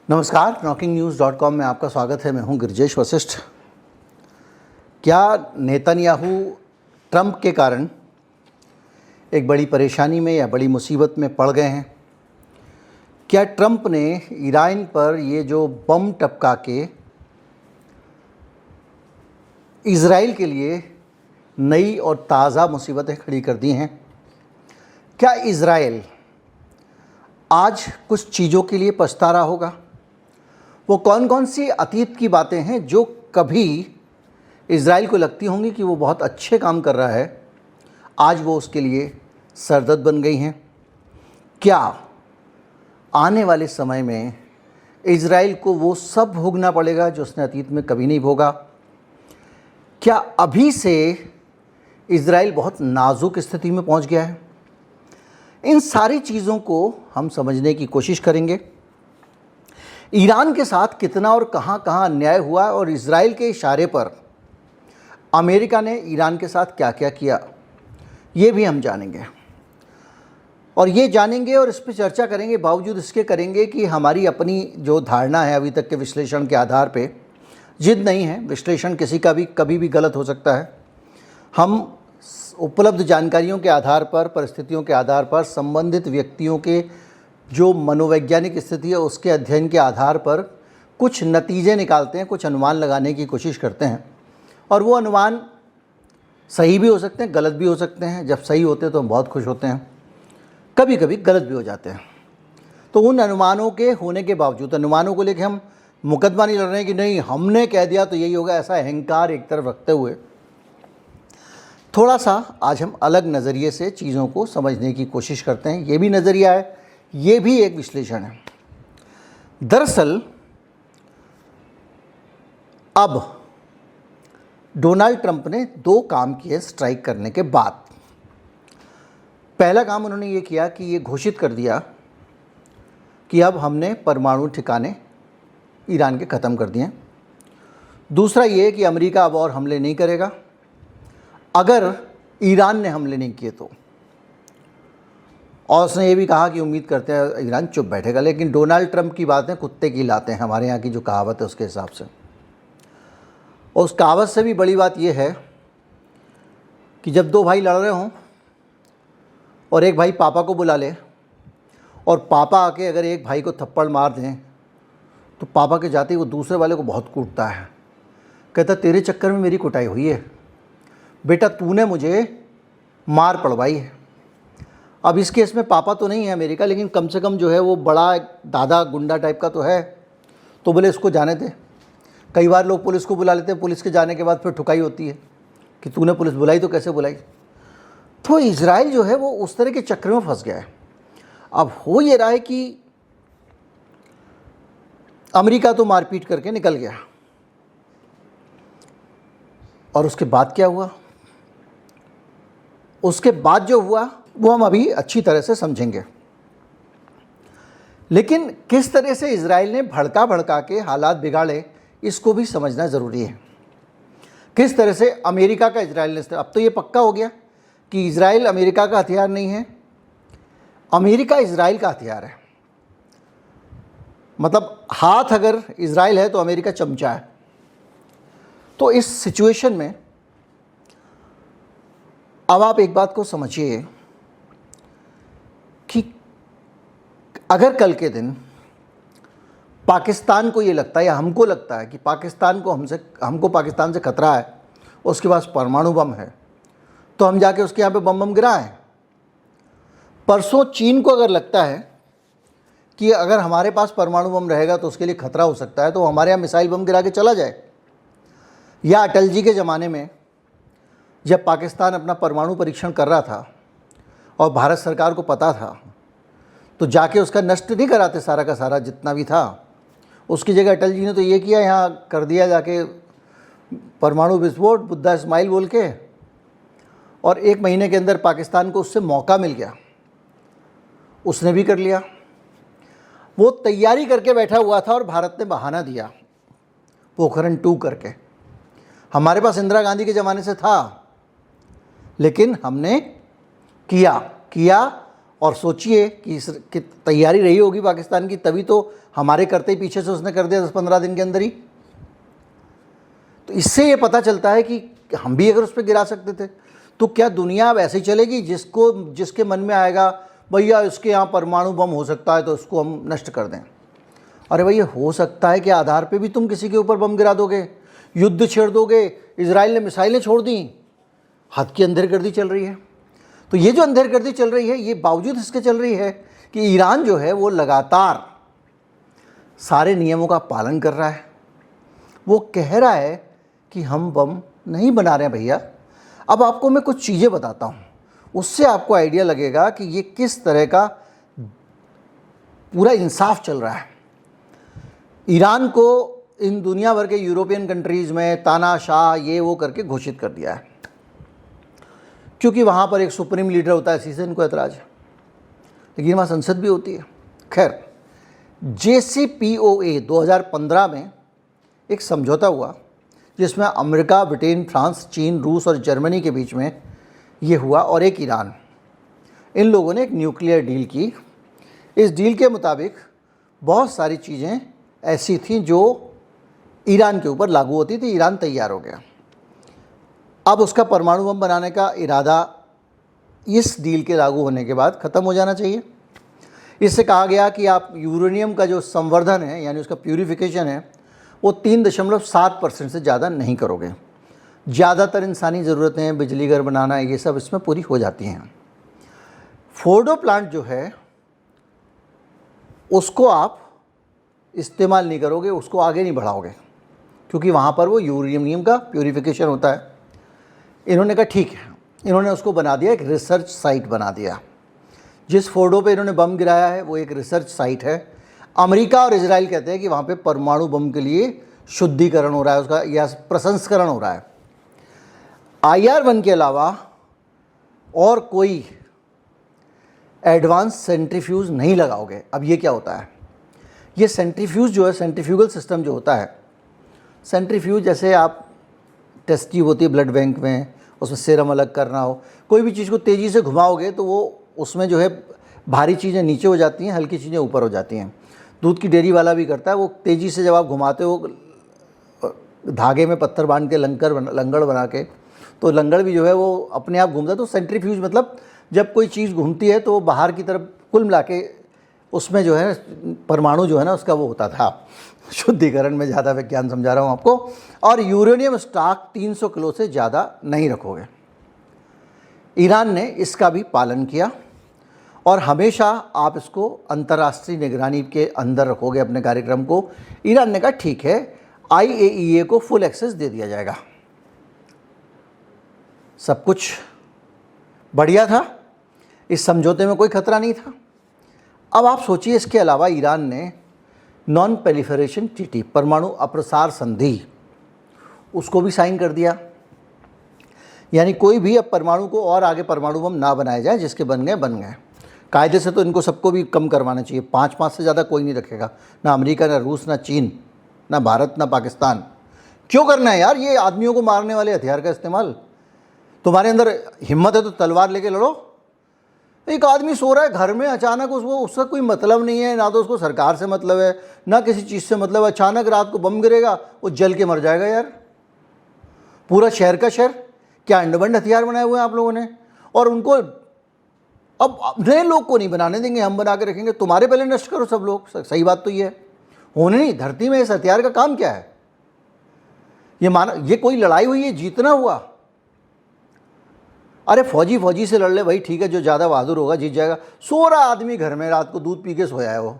नमस्कार, knocking-news.com में आपका स्वागत है। मैं हूं गिरिजेश वशिष्ठ। क्या नेतन्याहू ट्रंप के कारण एक बड़ी परेशानी में या बड़ी मुसीबत में पड़ गए हैं? क्या ट्रंप ने ईरान पर ये जो बम टपका के इज़राइल के लिए नई और ताज़ा मुसीबतें खड़ी कर दी हैं? क्या इज़राइल आज कुछ चीज़ों के लिए पछता रहा होगा? वो कौन कौन सी अतीत की बातें हैं जो कभी इज़राइल को लगती होंगी कि वो बहुत अच्छे काम कर रहा है, आज वो उसके लिए सरदर्द बन गई हैं? क्या आने वाले समय में इज़राइल को वो सब भोगना पड़ेगा जो उसने अतीत में कभी नहीं भोगा? क्या अभी से इज़राइल बहुत नाजुक स्थिति में पहुंच गया है? इन सारी चीज़ों को हम समझने की कोशिश करेंगे। ईरान के साथ कितना और कहां कहां अन्याय हुआ और इज़राइल के इशारे पर अमेरिका ने ईरान के साथ क्या क्या किया, ये भी हम जानेंगे। और ये जानेंगे और इस पर चर्चा करेंगे, बावजूद इसके करेंगे कि हमारी अपनी जो धारणा है अभी तक के विश्लेषण के आधार पे, जिद नहीं है, विश्लेषण किसी का भी कभी भी गलत हो सकता है। हम उपलब्ध जानकारियों के आधार पर, परिस्थितियों के आधार पर, संबंधित व्यक्तियों के जो मनोवैज्ञानिक स्थिति है उसके अध्ययन के आधार पर कुछ नतीजे निकालते हैं, कुछ अनुमान लगाने की कोशिश करते हैं। और वो अनुमान सही भी हो सकते हैं, गलत भी हो सकते हैं। जब सही होते हैं तो हम बहुत खुश होते हैं, कभी कभी गलत भी हो जाते हैं। तो उन अनुमानों के होने के बावजूद, अनुमानों को लेकर हम मुकदमा नहीं लड़ रहे हैं कि नहीं हमने कह दिया तो यही होगा, ऐसा अहंकार एक तरफ रखते हुए थोड़ा सा आज हम अलग नज़रिए से चीज़ों को समझने की कोशिश करते हैं। ये भी नज़रिया है, ये भी एक विश्लेषण है। दरअसल अब डोनाल्ड ट्रंप ने दो काम किए स्ट्राइक करने के बाद। पहला काम उन्होंने ये किया कि ये घोषित कर दिया कि अब हमने परमाणु ठिकाने ईरान के ख़त्म कर दिए। दूसरा ये कि अमेरिका अब और हमले नहीं करेगा अगर ईरान ने हमले नहीं किए तो। और उसने ये भी कहा कि उम्मीद करते हैं ईरान चुप बैठेगा। लेकिन डोनाल्ड ट्रंप की बातें कुत्ते की लाते हैं, हमारे यहाँ की जो कहावत है उसके हिसाब से। और उस कहावत से भी बड़ी बात यह है कि जब दो भाई लड़ रहे हों और एक भाई पापा को बुला ले और पापा आके अगर एक भाई को थप्पड़ मार दें तो पापा के जाते ही वो दूसरे वाले को बहुत कूटता है। कहता तेरे चक्कर में मेरी कुटाई हुई है बेटा, तूने मुझे मार पड़वाई है। अब इस केस में पापा तो नहीं है अमेरिका, लेकिन कम से कम जो है वो बड़ा दादा गुंडा टाइप का तो है। तो बोले इसको जाने दे। कई बार लोग पुलिस को बुला लेते हैं, पुलिस के जाने के बाद फिर ठुकाई होती है कि तूने पुलिस बुलाई तो कैसे बुलाई। तो इज़राइल जो है वो उस तरह के चक्र में फंस गया है। अब हो ये रहा है कि अमेरिका तो मारपीट करके निकल गया, और उसके बाद क्या हुआ, उसके बाद जो हुआ वो हम अभी अच्छी तरह से समझेंगे। लेकिन किस तरह से इज़राइल ने भड़का के हालात बिगाड़े, इसको भी समझना ज़रूरी है। किस तरह से अमेरिका का इज़राइल ने, अब तो ये पक्का हो गया कि इज़राइल अमेरिका का हथियार नहीं है, अमेरिका इज़राइल का हथियार है। मतलब हाथ अगर इज़राइल है तो अमेरिका चमचा है। तो इस सिचुएशन में अब आप एक बात को समझिए कि अगर कल के दिन पाकिस्तान को ये लगता है या हमको लगता है कि पाकिस्तान को हमको पाकिस्तान से खतरा है, उसके पास परमाणु बम है, तो हम जाके उसके यहाँ पे बम गिराएं। परसों चीन को अगर लगता है कि अगर हमारे पास परमाणु बम रहेगा तो उसके लिए खतरा हो सकता है, तो हमारे यहाँ मिसाइल बम गिरा के चला जाए। या अटल जी के ज़माने में जब पाकिस्तान अपना परमाणु परीक्षण कर रहा था और भारत सरकार को पता था, तो जाके उसका नष्ट नहीं कराते सारा का सारा जितना भी था। उसकी जगह अटल जी ने तो ये किया, यहाँ कर दिया जाके परमाणु विस्फोट, बुद्धा इस्माइल बोल के, और 1 महीने के अंदर पाकिस्तान को उससे मौका मिल गया, उसने भी कर लिया। वो तैयारी करके बैठा हुआ था और भारत ने बहाना दिया पोखरण 2 करके। हमारे पास इंदिरा गांधी के ज़माने से था, लेकिन हमने किया और सोचिए कि कि तैयारी रही होगी पाकिस्तान की, तभी तो हमारे करते ही पीछे से उसने कर दिया 10-15 दिन के अंदर ही। तो इससे ये पता चलता है कि हम भी अगर उस पर गिरा सकते थे तो क्या दुनिया अब ऐसे ही चलेगी जिसके मन में आएगा भैया इसके यहाँ परमाणु बम हो सकता है तो उसको हम नष्ट कर दें। अरे भैया हो सकता है कि आधार पे भी तुम किसी के ऊपर बम गिरा दोगे, युद्ध छेड़ दोगे। इजराइल ने मिसाइलें छोड़ दी, हद की अंधेरगर्दी चल रही है। तो ये जो अंधेरगर्दी चल रही है ये बावजूद इसके चल रही है कि ईरान जो है वो लगातार सारे नियमों का पालन कर रहा है। वो कह रहा है कि हम बम नहीं बना रहे हैं भैया। अब आपको मैं कुछ चीज़ें बताता हूँ, उससे आपको आइडिया लगेगा कि ये किस तरह का पूरा इंसाफ चल रहा है। ईरान को इन दुनिया भर के यूरोपियन कंट्रीज़ में तानाशाह ये वो करके घोषित कर दिया है, क्योंकि वहाँ पर एक सुप्रीम लीडर होता है, इसी से इनको ऐतराज़ है। लेकिन वहाँ संसद भी होती है। खैर, JCPOA 2015 में एक समझौता हुआ जिसमें अमेरिका, ब्रिटेन, फ्रांस, चीन, रूस और जर्मनी के बीच में ये हुआ, और एक ईरान। इन लोगों ने एक न्यूक्लियर डील की। इस डील के मुताबिक बहुत सारी चीज़ें ऐसी थीं जो ईरान के ऊपर लागू होती थी। ईरान तैयार हो गया। अब उसका परमाणु बम बनाने का इरादा इस डील के लागू होने के बाद ख़त्म हो जाना चाहिए। इससे कहा गया कि आप यूरेनियम का जो संवर्धन है यानी उसका प्यूरिफिकेशन है वो 3.7% से ज़्यादा नहीं करोगे। ज़्यादातर इंसानी ज़रूरतें, बिजली घर बनाना, ये सब इसमें पूरी हो जाती हैं। फोर्डो प्लांट जो है उसको आप इस्तेमाल नहीं करोगे, उसको आगे नहीं बढ़ाओगे, क्योंकि वहाँ पर वो यूरेनियम का प्यूरिफिकेशन होता है। इन्होंने कहा ठीक है, इन्होंने उसको बना दिया, एक रिसर्च साइट बना दिया। जिस फोर्डो पे इन्होंने बम गिराया है वो एक रिसर्च साइट है। अमेरिका और इजराइल कहते हैं कि वहाँ पे परमाणु बम के लिए शुद्धिकरण हो रहा है उसका, या प्रसंस्करण हो रहा है। IR-1 के अलावा और कोई एडवांस सेंट्रीफ्यूज नहीं लगाओगे। अब ये क्या होता है, ये सेंट्रीफ्यूज जो है, सेंट्रीफ्यूगल सिस्टम जो होता है, सेंट्रीफ्यूज जैसे आप टेस्ट ट्यूब होती है ब्लड बैंक में, उसमें सीरम अलग करना हो, कोई भी चीज़ को तेज़ी से घुमाओगे तो वो उसमें जो है भारी चीज़ें नीचे हो जाती हैं, हल्की चीज़ें ऊपर हो जाती हैं। दूध की डेयरी वाला भी करता है, वो तेज़ी से जब आप घुमाते हो धागे में पत्थर बांध के लंगड़ बना के, तो लंगड़ भी जो है वो अपने आप घूमता है। तो सेंट्रीफ्यूज मतलब जब कोई चीज़ घूमती है तो वो बाहर की तरफ कुल मिला के उसमें जो है परमाणु जो है ना उसका वो होता था। शुद्धिकरण में ज़्यादा विज्ञान समझा रहा हूँ आपको। और यूरेनियम स्टॉक 300 किलो से ज़्यादा नहीं रखोगे। ईरान ने इसका भी पालन किया और हमेशा आप इसको अंतर्राष्ट्रीय निगरानी के अंदर रखोगे अपने कार्यक्रम को। ईरान ने कहा ठीक है, IAEA को फुल एक्सेस दे दिया जाएगा। सब कुछ बढ़िया था, इस समझौते में कोई खतरा नहीं था। अब आप सोचिए, इसके अलावा ईरान ने नॉन प्रोलिफरेशन ट्रीटी, परमाणु अप्रसार संधि, उसको भी साइन कर दिया। यानी कोई भी अब परमाणु को और आगे परमाणु बम ना बनाए जाए, जिसके बन गए। कायदे से तो इनको सबको भी कम करवाना चाहिए। 5 से ज़्यादा कोई नहीं रखेगा, ना अमेरिका, ना रूस, ना चीन, ना भारत, ना पाकिस्तान। क्यों करना है यार ये आदमियों को मारने वाले हथियार का इस्तेमाल? तुम्हारे अंदर हिम्मत है तो तलवार लेके लड़ो। एक आदमी सो रहा है घर में, अचानक उसका कोई मतलब नहीं है, ना तो उसको सरकार से मतलब है, ना किसी चीज़ से मतलब। अचानक रात को बम गिरेगा, वो जल के मर जाएगा यार। पूरा शहर का शहर क्या अंडबंड हथियार बनाए हुए हैं आप लोगों ने। और उनको अब नए लोग को नहीं बनाने देंगे, हम बना के रखेंगे। तुम्हारे पहले नष्ट करो सब लोग। सही बात तो ये है, होने नहीं। धरती में इस हथियार का काम क्या है? ये कोई लड़ाई हुई है, जीतना हुआ? अरे फौजी से लड़ ले भाई, ठीक है, जो ज़्यादा बहादुर होगा जीत जाएगा। सो रहा आदमी घर में, रात को दूध पी के सोया है वो।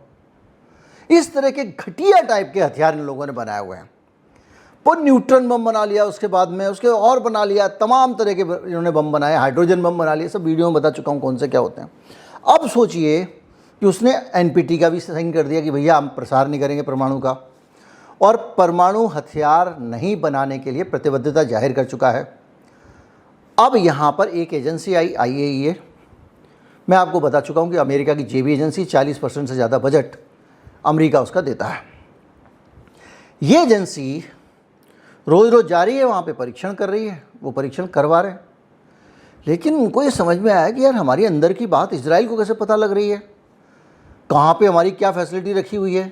इस तरह के घटिया टाइप के हथियार इन लोगों ने बनाए हुए हैं। वो न्यूट्रॉन बम बना लिया, उसके बाद में उसके और बना लिया, तमाम तरह के इन्होंने बम बनाए, हाइड्रोजन बम बना लिए। सब वीडियो में बता चुका हूँ कौन से क्या होते हैं। अब सोचिए कि उसने NPT का भी साइन कर दिया कि भैया हम प्रसार नहीं करेंगे परमाणु का, और परमाणु हथियार नहीं बनाने के लिए प्रतिबद्धता जाहिर कर चुका है। अब यहाँ पर एक एजेंसी आई, IAEA। मैं आपको बता चुका हूँ कि अमेरिका की JB एजेंसी 40% से ज़्यादा बजट अमेरिका उसका देता है। ये एजेंसी रोज़ रोज़ जा रही है वहाँ पे, परीक्षण कर रही है। वो परीक्षण करवा रहे हैं। लेकिन उनको ये समझ में आया कि यार हमारी अंदर की बात इजराइल को कैसे पता लग रही है, कहाँ पे हमारी क्या फैसिलिटी रखी हुई है।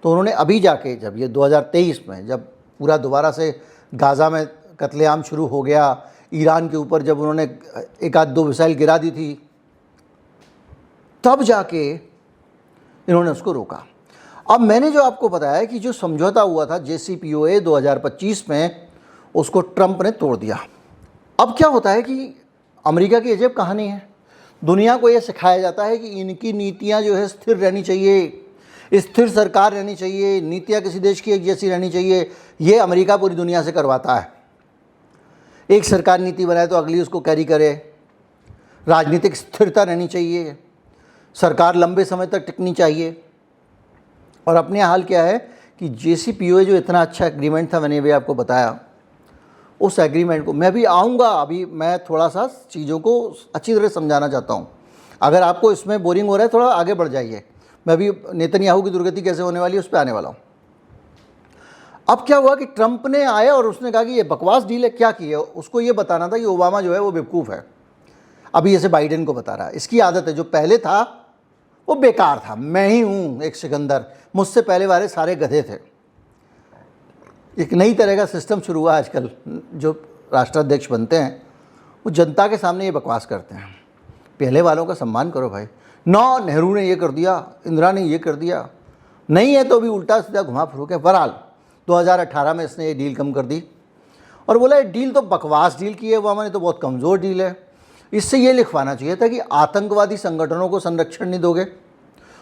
तो उन्होंने अभी जाके, जब ये 2023 में जब पूरा दोबारा से गाज़ा में कत्लेआम शुरू हो गया, ईरान के ऊपर जब उन्होंने एक आध दो मिसाइल गिरा दी थी, तब जाके इन्होंने उसको रोका। अब मैंने जो आपको बताया कि जो समझौता हुआ था JCPOA 2025 में, उसको ट्रंप ने तोड़ दिया। अब क्या होता है कि अमेरिका की अजब कहानी है, दुनिया को ये सिखाया जाता है कि इनकी नीतियां जो है स्थिर रहनी चाहिए, स्थिर सरकार रहनी चाहिए, नीतियां किसी देश की एक जैसी रहनी चाहिए। ये अमेरिका पूरी दुनिया से करवाता है। एक सरकार नीति बनाए तो अगली उसको कैरी करे, राजनीतिक स्थिरता रहनी चाहिए, सरकार लंबे समय तक टिकनी चाहिए। और अपने हाल क्या है कि JCPOA जो इतना अच्छा एग्रीमेंट था, मैंने भी आपको बताया, उस एग्रीमेंट को मैं भी आऊँगा, अभी मैं थोड़ा सा चीज़ों को अच्छी तरह समझाना चाहता हूँ। अगर आपको इसमें बोरिंग हो रहा है, थोड़ा आगे बढ़ जाइए। मैं भी नेतन्याहू की दुर्गति कैसे होने वाली है उस पर आने वाला हूँ। अब क्या हुआ कि ट्रंप ने आया और उसने कहा कि ये बकवास डील है। क्या की है, उसको ये बताना था कि ओबामा जो है वो बेवकूफ़ है। अभी ऐसे बाइडेन को बता रहा है। इसकी आदत है, जो पहले था वो बेकार था, मैं ही हूँ एक सिकंदर, मुझसे पहले वाले सारे गधे थे। एक नई तरह का सिस्टम शुरू हुआ आजकल, जो राष्ट्राध्यक्ष बनते हैं वो जनता के सामने ये बकवास करते हैं। पहले वालों का सम्मान करो भाई। नौ नेहरू ने ये कर दिया, इंदिरा ने ये कर दिया, नहीं है तो भी उल्टा सीधा घुमा फिरू के। बहरहाल 2018 में इसने ये डील कम कर दी और बोला ये डील तो बकवास डील की है ओबामा ने, तो बहुत कमज़ोर डील है। इससे ये लिखवाना चाहिए था कि आतंकवादी संगठनों को संरक्षण नहीं दोगे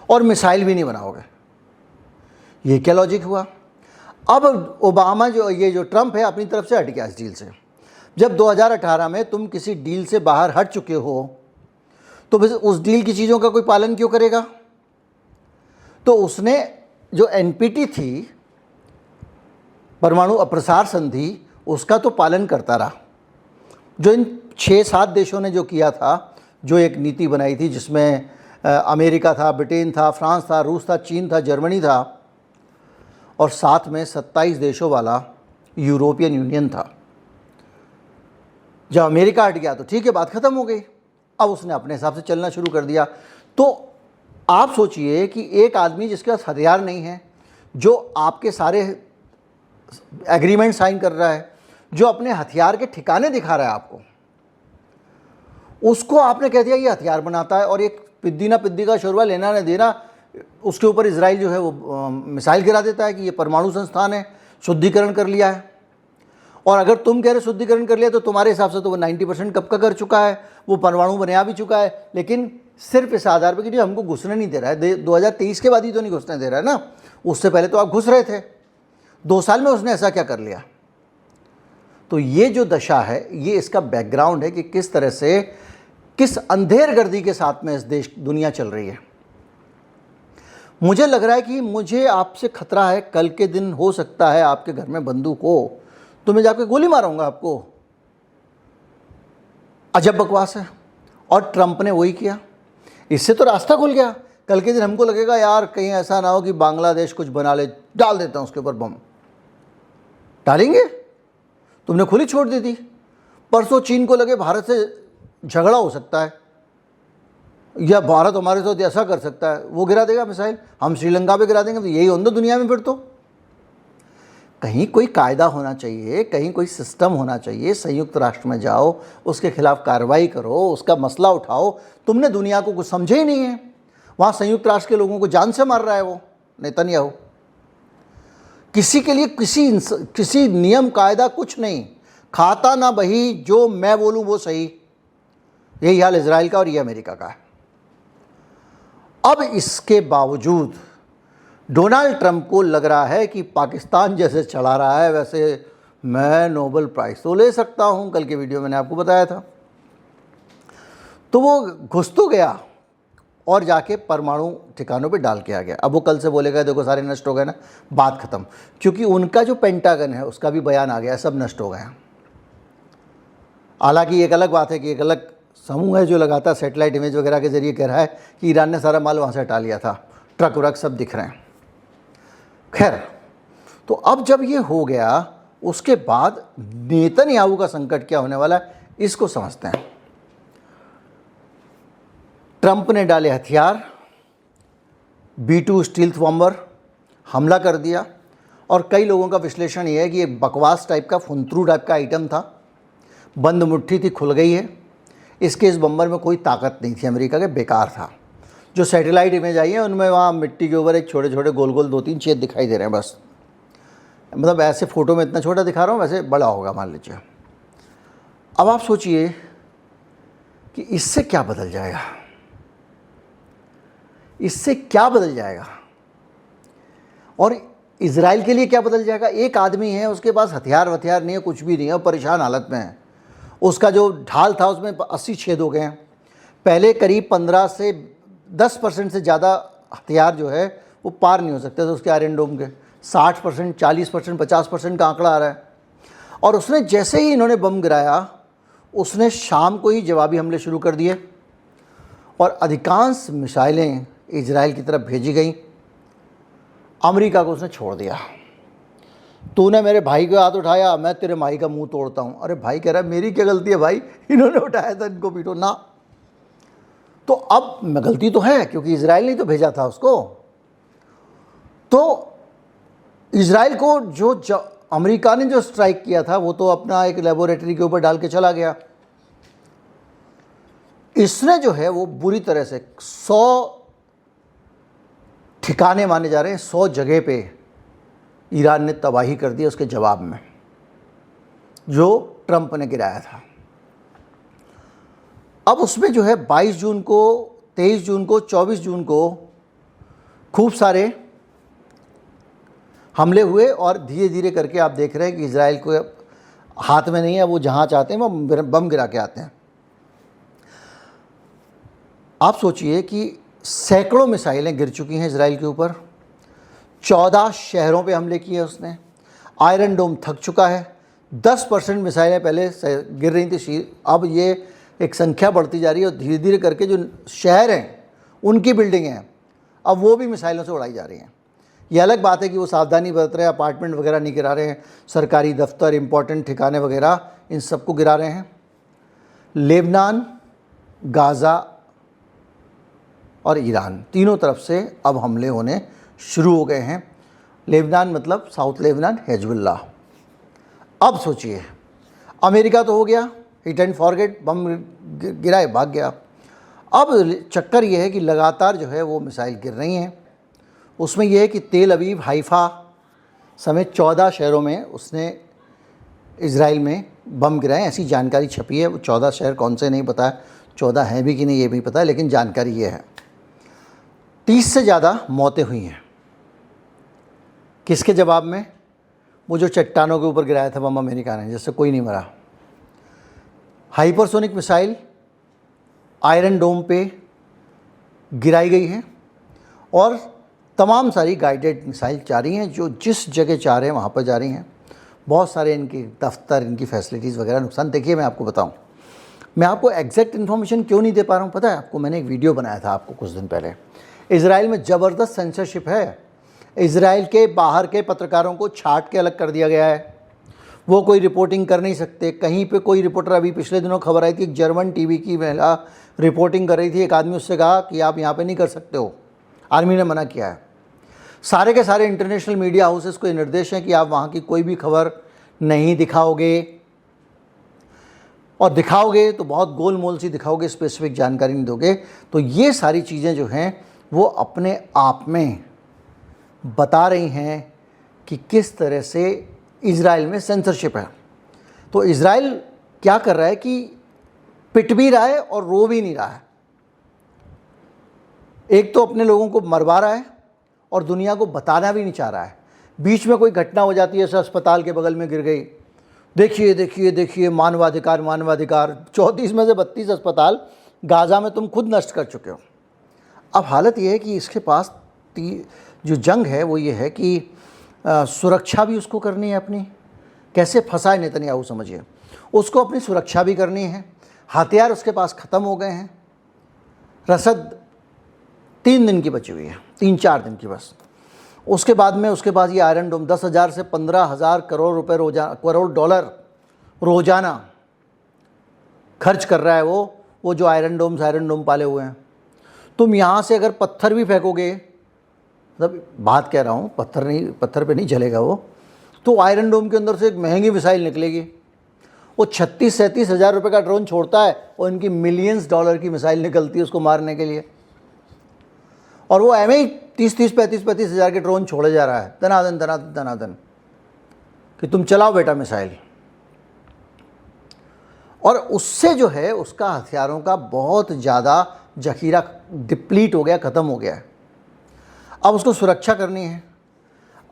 और मिसाइल भी नहीं बनाओगे। ये क्या लॉजिक हुआ। अब ओबामा जो ट्रंप है अपनी तरफ से हट गया इस डील से। जब 2018 में तुम किसी डील से बाहर हट चुके हो तो बस उस डील की चीज़ों का कोई पालन क्यों करेगा। तो उसने जो NPT थी, परमाणु अप्रसार संधि, उसका तो पालन करता रहा। जो इन 6-7 देशों ने जो किया था, जो एक नीति बनाई थी जिसमें अमेरिका था, ब्रिटेन था, फ्रांस था, रूस था, चीन था, जर्मनी था और साथ में 27 देशों वाला यूरोपियन यूनियन था। जब अमेरिका हट गया तो ठीक है, बात ख़त्म हो गई। अब उसने अपने हिसाब से चलना शुरू कर दिया। तो आप सोचिए कि एक आदमी जिसके पास हथियार नहीं है, जो आपके सारे एग्रीमेंट साइन कर रहा है, जो अपने हथियार के ठिकाने दिखा रहा है आपको, उसको आपने कह दिया ये हथियार बनाता है और एक पिद्दी ना पिद्दी का शोरबा लेना न देना, उसके ऊपर इजराइल जो है वो मिसाइल गिरा देता है कि ये परमाणु संस्थान है, शुद्धिकरण कर लिया है। और अगर तुम कह रहे शुद्धिकरण कर लिया तो तुम्हारे हिसाब से तो वो 90% कब का कर चुका है, वो परमाणु बना भी चुका है। लेकिन सिर्फ इस आधार पर कि हमको घुसने नहीं दे रहा है। 2023 के बाद ही तो नहीं घुसने दे रहा है ना, उससे पहले तो आप घुस रहे थे। 2 साल में उसने ऐसा क्या कर लिया। तो ये जो दशा है, ये इसका बैकग्राउंड है कि किस तरह से, किस अंधेर गर्दी के साथ में इस देश दुनिया चल रही है। मुझे लग रहा है कि मुझे आपसे खतरा है, कल के दिन हो सकता है आपके घर में बंदूक हो तो मैं जाकर गोली मारूंगा आपको। अजब बकवास है। और ट्रंप ने वही किया। इससे तो रास्ता खुल गया। कल के दिन हमको लगेगा यार कहीं ऐसा ना हो कि बांग्लादेश कुछ बना ले, डाल देता हूं उसके ऊपर बम। डालेंगे, तुमने खुली छोड़ दी थी। परसों चीन को लगे भारत से झगड़ा हो सकता है या भारत हमारे साथ ऐसा कर सकता है, वो गिरा देगा मिसाइल, हम श्रीलंका पे गिरा देंगे। तो यही होना दुनिया में। फिर तो कहीं कोई कायदा होना चाहिए, कहीं कोई सिस्टम होना चाहिए। संयुक्त राष्ट्र में जाओ, उसके खिलाफ कार्रवाई करो, उसका मसला उठाओ। तुमने दुनिया को कुछ समझे ही नहीं है। वहाँ संयुक्त राष्ट्र के लोगों को जान से मार रहा है वो नेतन्याहू। किसी के लिए किसी नियम कायदा कुछ नहीं, खाता ना बही, जो मैं बोलूँ वो सही। यही हाल इजराइल का और ये अमेरिका का है। अब इसके बावजूद डोनाल्ड ट्रंप को लग रहा है कि पाकिस्तान जैसे चला रहा है वैसे मैं नोबेल प्राइज़ तो ले सकता हूं। कल के वीडियो मैंने आपको बताया था। तो वो घुस तो गया और जाके परमाणु ठिकानों पे डाल के आ गया। अब वो कल से बोलेगा देखो सारे नष्ट हो गए ना, बात ख़त्म। क्योंकि उनका जो पेंटागन है उसका भी बयान आ गया, सब नष्ट हो गया। हालांकि एक अलग बात है कि एक अलग समूह है जो लगातार सैटेलाइट इमेज वगैरह के जरिए कह रहा है कि ईरान ने सारा माल वहाँ से हटा लिया था, ट्रक व्रक सब दिख रहे हैं। खैर, तो अब जब ये हो गया उसके बाद नेतन्याहू का संकट क्या होने वाला है, इसको समझते हैं। ट्रंप ने डाले हथियार, B-2 स्टील्थ बॉम्बर हमला कर दिया, और कई लोगों का विश्लेषण ये है कि एक बकवास टाइप का, फुंतरू टाइप का आइटम था, बंद मुट्ठी थी, खुल गई है। इसके इस बम्बर में कोई ताकत नहीं थी अमेरिका के, बेकार था। जो सैटेलाइट इमेज आई है उनमें वहाँ मिट्टी के ऊपर एक छोटे छोटे गोल गोल 2-3 छेद दिखाई दे रहे हैं बस, मतलब ऐसे फ़ोटो में इतना छोटा दिखा रहा हूँ, वैसे बड़ा होगा मान लीजिए। अब आप सोचिए कि इससे क्या बदल जाएगा, इससे क्या बदल जाएगा, और इजराइल के लिए क्या बदल जाएगा। एक आदमी है, उसके पास हथियार वथियार नहीं है, कुछ भी नहीं है, परेशान हालत में है। उसका जो ढाल था उसमें 80 छेद हो गए हैं। पहले करीब 15 से 10% से ज़्यादा हथियार जो है वो पार नहीं हो सकते थे उसके आयरन डोम के। 60%, 40%, 50% का आंकड़ा आ रहा है। और उसने जैसे ही इन्होंने बम गिराया, उसने शाम को ही जवाबी हमले शुरू कर दिए और अधिकांश मिसाइलें इजराइल की तरफ भेजी गई। अमेरिका को उसने छोड़ दिया। तूने मेरे भाई को हाथ उठाया, मैं तेरे भाई का मुंह तोड़ता हूँ। अरे भाई कह रहा है मेरी क्या गलती है भाई, इन्होंने उठाया था, इनको पीटो ना। तो अब गलती तो है क्योंकि इजराइल ने तो भेजा था उसको। तो इजराइल को जो अमेरिका ने जो स्ट्राइक किया था वो तो अपना एक लेबोरेटरी के ऊपर डाल के चला गया। इसने जो है वो बुरी तरह से 100 ठिकाने माने जा रहे हैं, 100 जगह पे ईरान ने तबाही कर दी उसके जवाब में, जो ट्रंप ने गिराया था। अब उसमें जो है 22 जून को, 23 जून को, 24 जून को खूब सारे हमले हुए और धीरे धीरे करके आप देख रहे हैं कि इजराइल को हाथ में नहीं है, वो जहाँ चाहते हैं वो बम गिरा के आते हैं। आप सोचिए कि सैकड़ों मिसाइलें गिर चुकी हैं इजराइल के ऊपर। 14 शहरों पे हमले किए उसने। आयरन डोम थक चुका है। 10% मिसाइलें पहले गिर रही थी, अब ये एक संख्या बढ़ती जा रही है और धीरे धीरे करके जो शहर हैं उनकी बिल्डिंगें हैं अब वो भी मिसाइलों से उड़ाई जा रही हैं। ये अलग बात है कि वो सावधानी बरत रहे हैं, अपार्टमेंट वगैरह नहीं गिरा रहे हैं, सरकारी दफ्तर, इंपॉर्टेंट ठिकाने वगैरह, इन सबको गिरा रहे हैं। लेबनान, गाज़ा और ईरान, तीनों तरफ से अब हमले होने शुरू हो गए हैं। लेबनान मतलब साउथ लेबनान, हिजबुल्लाह। अब सोचिए, अमेरिका तो हो गया हिट एंड फॉरगेट, बम गिराए भाग गया। अब चक्कर ये है कि लगातार जो है वो मिसाइल गिर रही हैं। उसमें यह है कि तेल अवीव, हाइफा समेत 14 शहरों में उसने इजराइल में बम गिराए, ऐसी जानकारी छपी है। वो 14 शहर कौन से नहीं पता है, 14 हैं भी कि नहीं ये भी पता है, लेकिन जानकारी ये है। 30 से ज़्यादा मौतें हुई हैं। किसके जवाब में? वो जो चट्टानों के ऊपर गिराया था बम अमेरिका ने, जिससे कोई नहीं मरा। हाइपरसोनिक मिसाइल आयरन डोम पे गिराई गई है और तमाम सारी गाइडेड मिसाइल जा रही हैं, जो जिस जगह चाह रहे हैं वहाँ पर जा रही हैं। बहुत सारे इनके दफ्तर, इनकी फैसिलिटीज़ वगैरह नुकसान। देखिए मैं आपको बताऊं, मैं आपको एग्जैक्ट इन्फॉर्मेशन क्यों नहीं दे पा रहा हूँ पता है आपको? मैंने एक वीडियो बनाया था आपको कुछ दिन पहले। इजराइल में ज़बरदस्त सेंसरशिप है। इजराइल के बाहर के पत्रकारों को छांट के अलग कर दिया गया है। वो कोई रिपोर्टिंग कर नहीं सकते। कहीं पे कोई रिपोर्टर, अभी पिछले दिनों खबर आई थी, जर्मन टीवी की महिला रिपोर्टिंग कर रही थी, एक आदमी उससे कहा कि आप यहाँ पे नहीं कर सकते हो, आर्मी ने मना किया है। सारे के सारे इंटरनेशनल मीडिया हाउसेस को निर्देश है कि आप वहाँ की कोई भी खबर नहीं दिखाओगे, और दिखाओगे तो बहुत गोल मोल सी दिखाओगे, स्पेसिफिक जानकारी नहीं दोगे। तो ये सारी चीज़ें जो हैं वो अपने आप में बता रही हैं कि किस तरह से इजराइल में सेंसरशिप है। तो इजराइल क्या कर रहा है कि पिट भी रहा है और रो भी नहीं रहा है। एक तो अपने लोगों को मरवा रहा है और दुनिया को बताना भी नहीं चाह रहा है। बीच में कोई घटना हो जाती है, जैसे अस्पताल के बगल में गिर गई, देखिए देखिए देखिए मानवाधिकार मानवाधिकार। 34 में से 32 अस्पताल गाज़ा में तुम खुद नष्ट कर चुके हो। अब हालत ये है कि इसके पास जो जंग है वो ये है कि सुरक्षा भी उसको करनी है अपनी। कैसे फंसा है नेतन्याहू समझिए, उसको अपनी सुरक्षा भी करनी है। हथियार उसके पास ख़त्म हो गए हैं, रसद 3 दिन की बची हुई है, 3-4 दिन की बस। उसके बाद में उसके पास ये आयरन डोम 10,000 से 15,000 करोड़ रुपए करोड़ डॉलर रोजाना खर्च कर रहा है वो जो आयरन डोम पाले हुए हैं। तुम यहाँ से अगर पत्थर भी फेंकोगे, मतलब बात कह रहा हूँ, पत्थर पे नहीं चलेगा वो, तो आयरन डोम के अंदर से एक महंगी मिसाइल निकलेगी। वो 36-37 हज़ार रुपये का ड्रोन छोड़ता है और इनकी मिलियंस डॉलर की मिसाइल निकलती है उसको मारने के लिए। और वो एम ही 30-35 हज़ार के ड्रोन छोड़े जा रहा है दनादन कि तुम चलाओ बेटा मिसाइल। और उससे जो है उसका हथियारों का बहुत ज़्यादा जखीरा डिप्लीट हो गया, ख़त्म हो गया है। अब उसको सुरक्षा करनी है।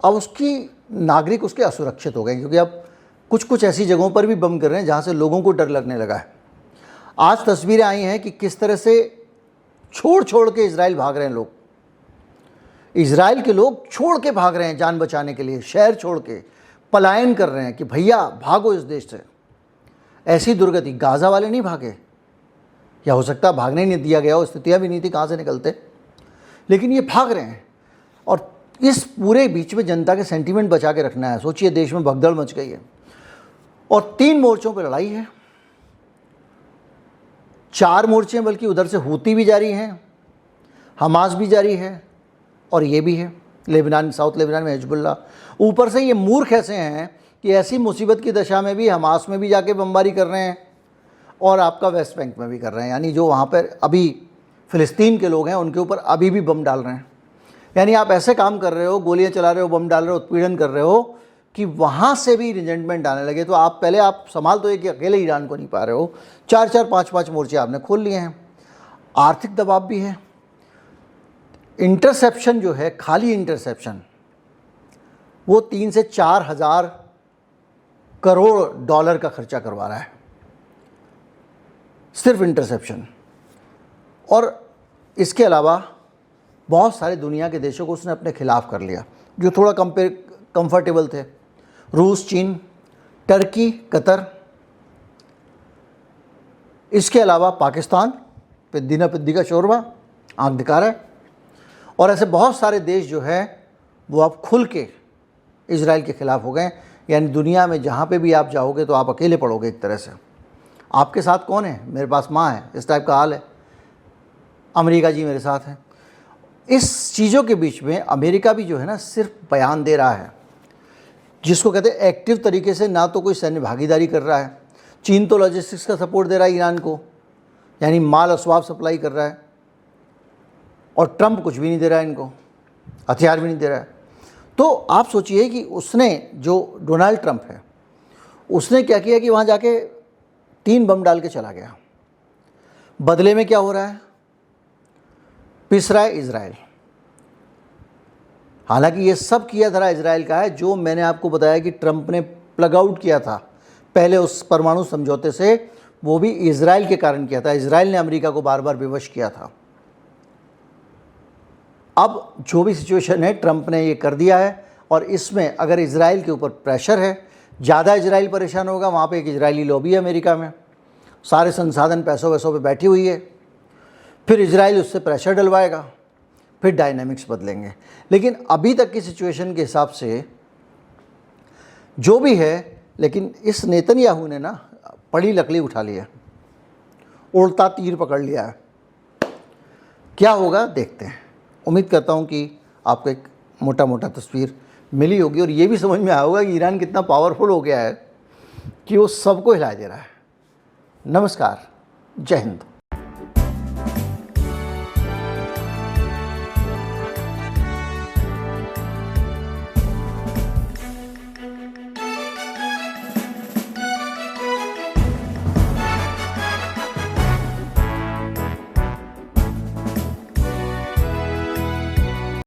अब उसकी नागरिक उसके असुरक्षित हो गए, क्योंकि अब कुछ ऐसी जगहों पर भी बम कर रहे हैं जहाँ से लोगों को डर लगने लगा है। आज तस्वीरें आई हैं कि किस तरह से छोड़ के इजराइल भाग रहे हैं लोग। इजराइल के लोग छोड़ के भाग रहे हैं जान बचाने के लिए, शहर छोड़ के पलायन कर रहे हैं कि भैया भागो इस देश से। ऐसी दुर्गति गाज़ा वाले नहीं भागे, या हो सकता भागने नहीं दिया गया हो, स्थितियाँ भी नहीं थी, कहाँ से निकलते, लेकिन ये भाग रहे हैं। और इस पूरे बीच में जनता के सेंटीमेंट बचा के रखना है। सोचिए देश में भगदड़ मच गई है और 3 मोर्चों पर लड़ाई है, 4 मोर्चे, बल्कि उधर से हूती भी जारी हैं, हमास भी जारी है और ये भी है लेबनान, साउथ लेबनान में हिजबुल्लाह। ऊपर से ये मूर्ख ऐसे हैं कि ऐसी मुसीबत की दशा में भी हमास में भी जाके बमबारी कर रहे हैं और आपका वेस्ट बैंक में भी कर रहे हैं, यानी जो वहाँ पर अभी फ़िलिस्तीन के लोग हैं उनके ऊपर अभी भी बम डाल रहे हैं। यानी आप ऐसे काम कर रहे हो, गोलियां चला रहे हो, बम डाल रहे हो, उत्पीड़न कर रहे हो कि वहाँ से भी रिजेंटमेंट आने लगे। तो आप पहले आप संभाल तो एक अकेले ईरान को नहीं पा रहे हो, 4-4, 5-5 मोर्चे आपने खोल लिए हैं। आर्थिक दबाव भी है। इंटरसेप्शन जो है, खाली इंटरसेप्शन, वो 3 से 4 हज़ार करोड़ डॉलर का खर्चा करवा रहा है सिर्फ इंटरसेप्शन। और इसके अलावा बहुत सारे दुनिया के देशों को उसने अपने खिलाफ कर लिया जो थोड़ा कंफर्टेबल थे। रूस, चीन, टर्की, कतर, इसके अलावा पाकिस्तान पे दिना पिद्दी का शोरबा आंख दिखा रहा है। और ऐसे बहुत सारे देश जो है वो अब खुल के इजराइल के ख़िलाफ़ हो गए। यानी दुनिया में जहाँ पे भी आप जाओगे तो आप अकेले पड़ोगे एक तरह से। आपके साथ कौन है? मेरे पास माँ है, इस टाइप का हाल है। अमेरिका जी मेरे साथ है। इस चीज़ों के बीच में अमेरिका भी जो है ना सिर्फ बयान दे रहा है, जिसको कहते हैं एक्टिव तरीके से ना तो कोई सैन्य भागीदारी कर रहा है। चीन तो लॉजिस्टिक्स का सपोर्ट दे रहा है ईरान को, यानी माल असवाब सप्लाई कर रहा है, और ट्रंप कुछ भी नहीं दे रहा है इनको, हथियार भी नहीं दे रहा है। तो आप सोचिए कि उसने, जो डोनाल्ड ट्रंप है, उसने क्या किया कि वहाँ जाके 3 बम डाल के चला गया। बदले में क्या हो रहा है? पिस रहा है इजराइल। हालांकि ये सब किया धरा इजराइल का है, जो मैंने आपको बताया कि ट्रंप ने प्लग आउट किया था पहले उस परमाणु समझौते से, वो भी इजराइल के कारण किया था। इजराइल ने अमेरिका को बार बार विवश किया था। अब जो भी सिचुएशन है, ट्रंप ने ये कर दिया है, और इसमें अगर इजराइल के ऊपर प्रेशर है, ज़्यादा इजराइल परेशान होगा। वहाँ पे एक इजरायली लॉबी है अमेरिका में, सारे संसाधन पैसों वैसों पे बैठी हुई है। फिर इजराइल उससे प्रेशर डलवाएगा, फिर डायनामिक्स बदलेंगे। लेकिन अभी तक की सिचुएशन के हिसाब से जो भी है, लेकिन इस नेतन्याहू ने ना बड़ी लकड़ी उठा ली है, उड़ता तीर पकड़ लिया है। क्या होगा देखते हैं। उम्मीद करता हूँ कि आपको एक मोटा तस्वीर मिली होगी, और ये भी समझ में आया होगा कि ईरान कितना पावरफुल हो गया है कि वो सबको हिला दे रहा है। नमस्कार, जय हिंद।